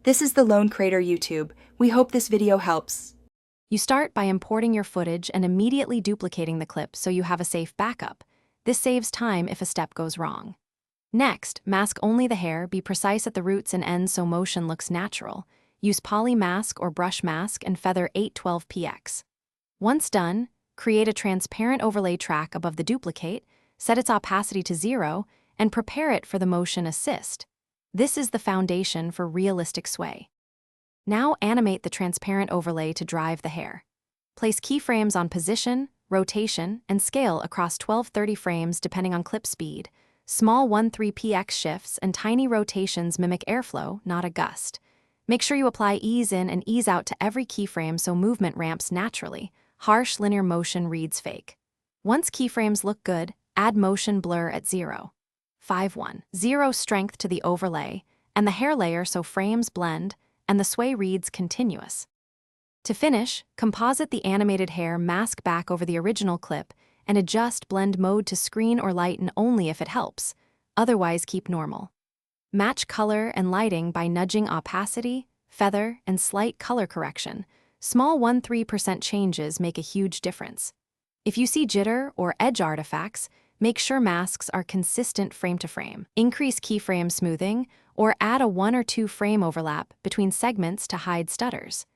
This is the Lone Crater YouTube. We hope this video helps. You start by importing your footage and immediately duplicating the clip so you have a safe backup. This saves time if a step goes wrong. Next, mask only the hair, be precise at the roots and ends so motion looks natural. Use poly mask or brush mask and feather 812px. Once done, create a transparent overlay track above the duplicate, set its opacity to 0, and prepare it for the motion assist. This is the foundation for realistic sway. Now animate the transparent overlay to drive the hair. Place keyframes on position, rotation, and scale across 12-30 frames depending on clip speed. Small 1-3px shifts and tiny rotations mimic airflow, not a gust. Make sure you apply ease in and ease out to every keyframe so movement ramps naturally. Harsh linear motion reads fake. Once keyframes look good, add motion blur at 0. 5-1-0 strength to the overlay and the hair layer so frames blend and the sway reads continuous. To finish, composite the animated hair mask back over the original clip and adjust blend mode to screen or lighten only if it helps, otherwise keep normal. Match color and lighting by nudging opacity, feather, and slight color correction. Small 1-3% changes make a huge difference. If you see jitter or edge artifacts, make sure masks are consistent frame to frame. Increase keyframe smoothing or add a 1 or 2 frame overlap between segments to hide stutters.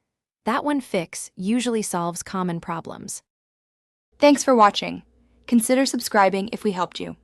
That one fix usually solves common problems. Thanks for watching. Consider subscribing if we helped you.